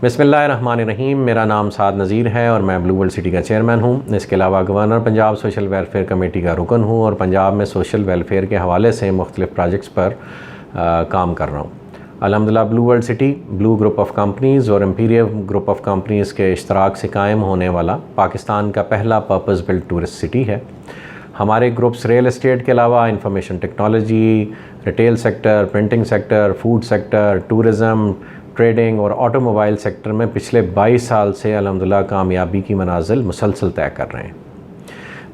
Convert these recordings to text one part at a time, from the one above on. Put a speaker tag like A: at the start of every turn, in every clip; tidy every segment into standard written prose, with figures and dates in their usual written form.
A: बिस्मिल्लाहिर्रहमानिर्रहीम। मेरा नाम साद नज़ीर है और मैं ब्लू वर्ल्ड सिटी का चेयरमैन हूँ। इसके अलावा governor Punjab social welfare committee का रुकन हूँ और पंजाब में सोशल वेलफेयर के हवाले से मुख्तलिफ़ प्रोजेक्ट्स पर काम कर रहा हूँ। अल्हम्दुलिल्लाह blue world city blue group of companies और एम्पीरियल ग्रुप ऑफ कंपनीज़ के इश्तराक से कायम होने वाला पाकिस्तान का पहला पर्पस बिल्ट टूरिस्ट सिटी है। हमारे ग्रुप्स रियल एस्टेट के अलावा information technology, retail sector, printing sector, food sector, tourism, trading और ऑटोमोबाइल सेक्टर में पिछले 22 साल से अल्हम्दुलिल्लाह कामयाबी की मनाजिल मुसलसल तय कर रहे हैं।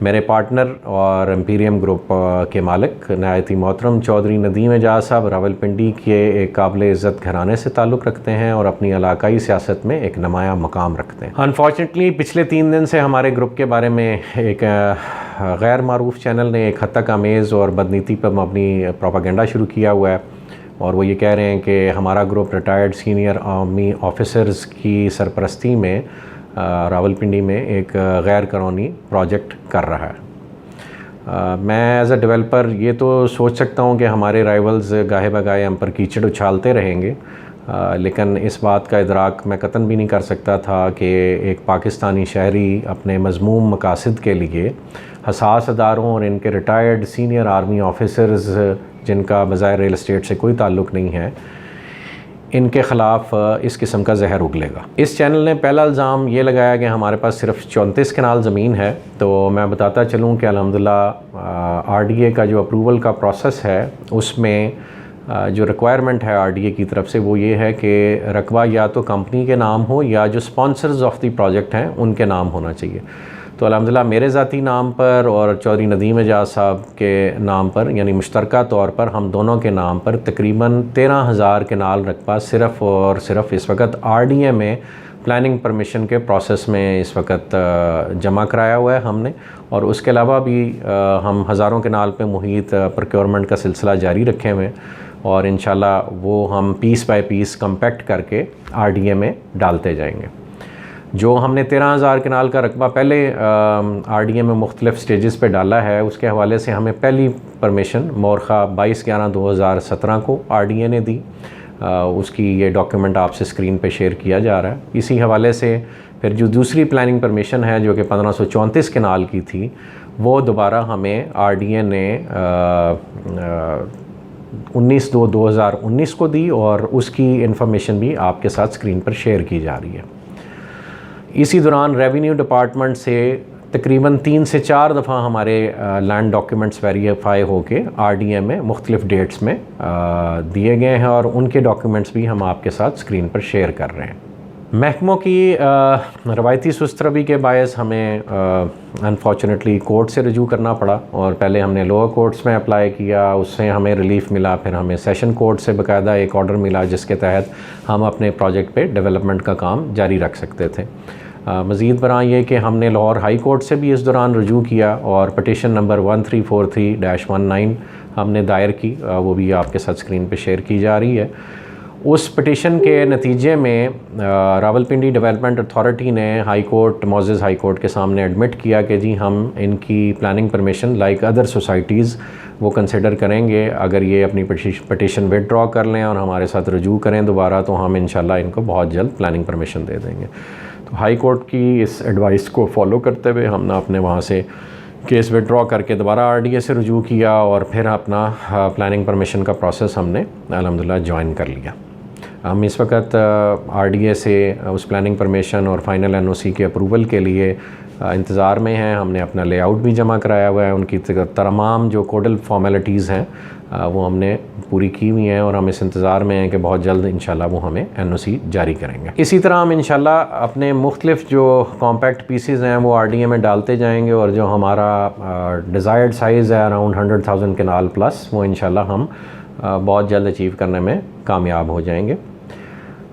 A: मेरे पार्टनर और एम्पीरियम ग्रुप के मालिक नहायती मोहतरम चौधरी नदीम एजाज साहब रावलपिंडी के एक काबिल इज़्ज़त घराने से ताल्लुक़ रखते हैं और अपनी इलाकाई सियासत में एक नुमायाँ मकाम रखते हैं। अनफॉर्चुनेटली पिछले 3 दिन से हमारे ग्रुप के बारे में एक गैर मारूफ़ चैनल ने एक हद तक आमेज़ और बदनीति पर मबनी प्रोपागेंडा शुरू किया हुआ है और वो ये कह रहे हैं कि हमारा group retired senior army officers की सरपरस्ती में रावलपिंडी में एक गैर कानूनी प्रोजेक्ट कर रहा है। मैं एज़ अ डेवलपर ये तो सोच सकता हूँ कि हमारे राइवल्स गाहे बगाहे हम पर कीचड़ उछालते रहेंगे, लेकिन इस बात का इदराक मैं कतन भी नहीं कर सकता था कि एक पाकिस्तानी शहरी अपने मज़मूम मकासद के लिए हसास अदारों और इनके रिटायर्ड सीनियर आर्मी ऑफिसर्स जिनका बज़ाहिर रियल एस्टेट से कोई ताल्लुक़ नहीं है, इनके ख़िलाफ़ इस किस्म का जहर उगलेगा। इस चैनल ने पहला इल्ज़ाम ये लगाया कि हमारे पास सिर्फ 34 कनाल ज़मीन है। तो मैं बताता चलूँ कि अल्हम्दुलिल्लाह RDA का जो अप्रूवल का प्रोसेस है उसमें जो रिक्वायरमेंट है RDA की तरफ से वो ये है कि रकबा या तो कंपनी के नाम हो या जो स्पॉन्सर्स ऑफ द प्रोजेक्ट हैं उनके नाम होना चाहिए। तो अल्हम्दुलिल्लाह मेरे ज़ाती नाम पर और चौधरी नदीम एजाज साहब के नाम पर यानी मुश्तरका तौर पर हम दोनों के नाम पर तकरीबन 13,000 कनाल रकबा सिर्फ़ और सिर्फ इस वक्त RDA में प्लानिंग परमिशन के प्रोसेस में इस वक्त जमा कराया हुआ है हमने। और उसके अलावा भी हम हज़ारों कनाल पे मुहित प्रोक्योरमेंट का सिलसिला जारी रखे हुए हैं और इंशाल्लाह वो हम पीस बाय पीस कम्पैक्ट करके RDA में डालते जाएंगे। जो हमने 13,000 कनाल का रकबा पहले RDA में मुख्तलिफ़ स्टेजेस पे डाला है उसके हवाले से हमें पहली परमिशन मौरखा 22/11/2017 को RDA ने दी। उसकी ये डॉक्यूमेंट आपसे स्क्रीन पे शेयर किया जा रहा है। इसी हवाले से फिर जो दूसरी प्लानिंग परमिशन है जो कि 1534 कनाल की थी वो दोबारा हमें RDA ने 19/2/2019 को दी और उसकी इन्फॉर्मेशन भी आपके साथ स्क्रीन पर शेयर की जा रही है। इसी दौरान रेवेन्यू डिपार्टमेंट से तकरीबन 3 से 4 दफ़ा हमारे लैंड डॉक्यूमेंट्स वेरीफाई होके RDA में मुख्तलिफ़ डेट्स में दिए गए हैं और उनके डॉक्यूमेंट्स भी हम आपके साथ स्क्रीन पर शेयर कर रहे हैं। महकमों की रवायती सुस्तरवी के बायस हमें अनफॉर्चुनेटली कोर्ट से रजू करना पड़ा और पहले हमने लोअर कोर्ट्स में अप्लाई किया, उससे हमें रिलीफ़ मिला, फिर हमें सेशन कोर्ट से बाकायदा एक ऑर्डर मिला जिसके तहत हम अपने प्रोजेक्ट पे डेवलपमेंट का काम जारी रख सकते थे। मज़ीद बरां ये कि हमने लाहौर हाई कोर्ट से भी इस दौरान रजू किया और पटिशन नंबर 1343-19 हमने दायर की, वो भी आपके साथ स्क्रीन पे शेयर की जा रही है। उस पटिशन के नतीजे में रावलपिंडी डेवलपमेंट अथॉरिटी ने हाई कोर्ट मोअज़्ज़ज़ हाई कोर्ट के सामने एडमिट किया कि जी हम इनकी planning permission like other societies वो कंसिडर करेंगे। अगर ये अपनी पटिशन विदड्रॉ कर लें और हमारे साथ रजू करें दोबारा तो हम इंशाल्लाह इनको बहुत जल्द प्लानिंग परमिशन दे देंगे। तो हाई कोर्ट की इस एडवाइस को फॉलो करते हुए हमने अपने वहाँ से केस विदड्रॉ करके दोबारा RDA से रजू किया और फिर अपना प्लानिंग परमिशन का प्रोसेस हमने अल्हम्दुलिल्लाह ज्वाइन कर लिया। हम इस वक्त RDA से उस प्लानिंग परमिशन और फाइनल NOC के अप्रूवल के लिए इंतज़ार में हैं। हमने अपना लेआउट भी जमा कराया हुआ है, उनकी तमाम जो कोडल फॉर्मेलिटीज़ हैं वो हमने पूरी की हुई हैं और हम इस इंतज़ार में हैं कि बहुत जल्द इंशाल्लाह वो हमें NOC जारी करेंगे। इसी तरह हम इंशाल्लाह अपने मुख्तलिफ़ जो कॉम्पैक्ट पीसीज़ हैं वो RDA में डालते जाएंगे और जो हमारा डिज़ायर्ड साइज़ है अराउंड 100,000 कनाल प्लस वो इंशाल्लाह हम बहुत जल्द अचीव करने में कामयाब हो जाएंगे।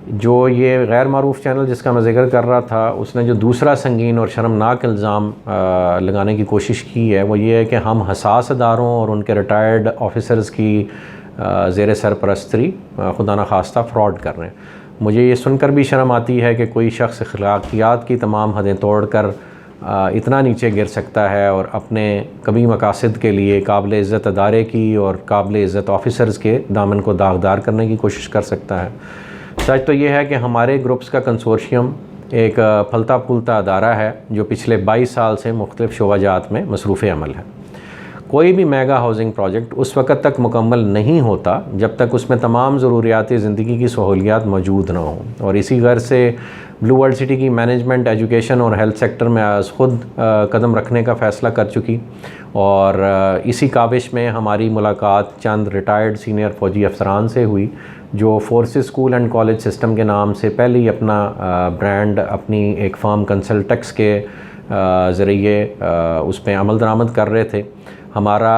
A: जो ये गैर मारूफ़ चैनल जिसका मैं ज़िक्र कर रहा था उसने जो दूसरा संगीन और शर्मनाक इल्ज़ाम लगाने की कोशिश की है वो ये है कि हम हसास अदारों और उनके रिटायर्ड ऑफिसर्स की ज़ेर सरपरस्ती खुदा न खास्ता फ्रॉड कर रहे हैं। मुझे ये सुनकर भी शर्म आती है कि कोई शख्स अखलाकियात की तमाम हदें तोड़ कर इतना नीचे गिर सकता है और अपने कभी मकासद के लिए काबिल इज़्ज़त अदारे की और काबिल इज़्ज़त ऑफिसर्स के दामन को दागदार करने की कोशिश कर सकता है। सच तो ये है कि हमारे ग्रुप्स का कंसोर्शियम एक फलता फूलता अदारा है जो पिछले 22 साल से मुख्तलिफ शोबाजात में मसरूफ़ अमल है। कोई भी मेगा हाउसिंग प्रोजेक्ट उस वक़्त तक मुकम्मल नहीं होता जब तक उसमें तमाम ज़रूरियात ज़िंदगी की सहूलियात मौजूद ना हों, और इसी गर्ज से ब्लू वर्ल्ड सिटी की मैनेजमेंट एजुकेशन और हेल्थ सेक्टर में आज ख़ुद कदम रखने का फ़ैसला कर चुकी, और इसी काविश में हमारी मुलाकात चंद रिटायर्ड सीनियर फ़ौजी अफसरान से हुई जो forces school and college system के नाम से पहले ही अपना ब्रांड अपनी एक फर्म कंसल्टेक्स के ज़रिए उस पर अमल दरामद कर रहे थे। हमारा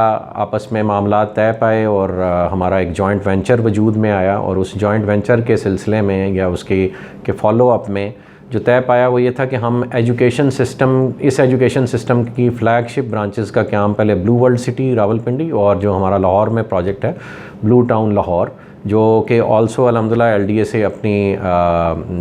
A: आपस में मामला तय पाए और हमारा एक जॉइंट वेंचर वजूद में आया, और उस जॉइंट वेंचर के सिलसिले में या उसके फॉलो अप में जो तय पाया वो ये था कि हम इस एजुकेशन सिस्टम की फ़्लैगशिप ब्रांचेस का क्याम पहले ब्लू वर्ल्ड सिटी रावलपिंडी और जो हमारा लाहौर में प्रोजेक्ट है ब्लू टाउन लाहौर, जो कि ऑल्सो अल्हम्दुलिल्लाह LDA से अपनी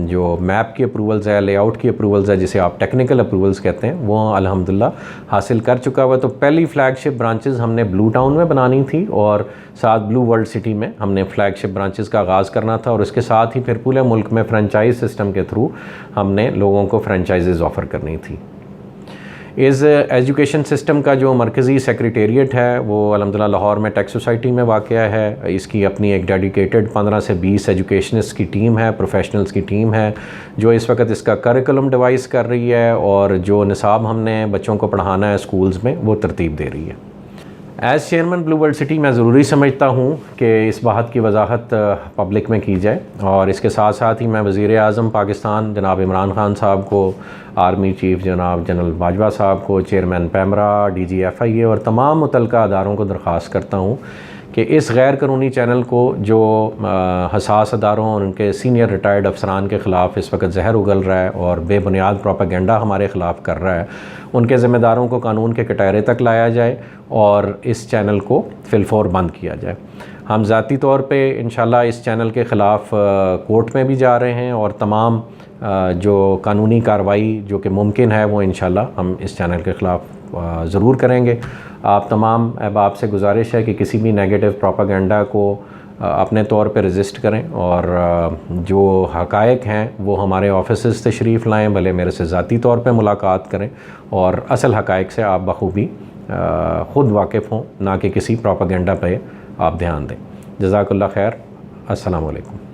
A: जो मैप की अप्रूवल्स है, लेआउट की अप्रूवल्स है, जिसे आप टेक्निकल अप्रूवल्स कहते हैं, वो अल्हम्दुलिल्लाह हासिल कर चुका हुआ। तो पहली फ़्लैगशिप ब्रांचेस हमने ब्लू टाउन में बनानी थी और साथ ब्लू वर्ल्ड सिटी में हमने फ़्लैगशिप ब्रांचेस का आगाज़ करना था, और इसके साथ ही फिर पूरे मुल्क में फ्रेंचाइज सिस्टम के थ्रू हमने लोगों को फ्रेंचाइजेज़ ऑफ़र करनी थी। इस एजुकेशन सिस्टम का जो मरकज़ी सेक्रेटेरिएट है वो अल्हम्दुलिल्लाह लाहौर में टेक सोसाइटी में वाक़या है। इसकी अपनी एक डेडिकेटेड 15 से 20 एजुकेशनिस्ट की टीम है, प्रोफेशनल्स की टीम है, जो इस वक्त इसका करिकुलम डिवाइस कर रही है और जो निसाब हमने बच्चों को पढ़ाना है स्कूल्स में वो तरतीब दे रही है। As chairman blue world city मैं ज़रूरी समझता हूँ कि इस बात की वजाहत पब्लिक में की जाए, और इसके साथ साथ ही मैं वज़ीर आज़म पाकिस्तान जनाब इमरान ख़ान साहब को, आर्मी चीफ़ जनाब जनरल बाजवा साहब को, चेयरमैन पैमरा, DG FIA और तमाम मुतल्लिका अदारों को दरख्वास्त करता हूँ कि इस गैर कानूनी चैनल को जो हसास अदारों और उनके सीनियर रिटायर्ड अफसरान के ख़िलाफ़ इस वक्त जहर उगल रहा है और बेबुनियाद प्रोपेगेंडा हमारे ख़िलाफ़ कर रहा है, उनके ज़िम्मेदारों को कानून के कटहरे तक लाया जाए और इस चैनल को फिलफौर बंद किया जाए। हम ज़ाती तौर पे इंशाल्लाह इस चैनल के ख़िलाफ़ कोर्ट में भी जा रहे हैं, और तमाम जो कानूनी कार्रवाई जो कि मुमकिन है वो इंशाल्लाह हम इस चैनल के ख़िलाफ़ ज़रूर करेंगे। आप तमाम अहबाब से गुजारिश है कि किसी भी नेगेटिव प्रोपेगेंडा को अपने तौर पे रेजिस्ट करें, और जो हक़ाइक़ हैं वो हमारे ऑफिसेज़ तशरीफ़ लाएँ, भले मेरे से ज़ाती तौर पे मुलाकात करें, और असल हक़ाइक़ से आप बखूबी ख़ुद वाकिफ़ हों, ना कि किसी प्रोपेगेंडा पे आप ध्यान दें। जज़ाकल्लाह खैर। अस्सलामु अलैकुम।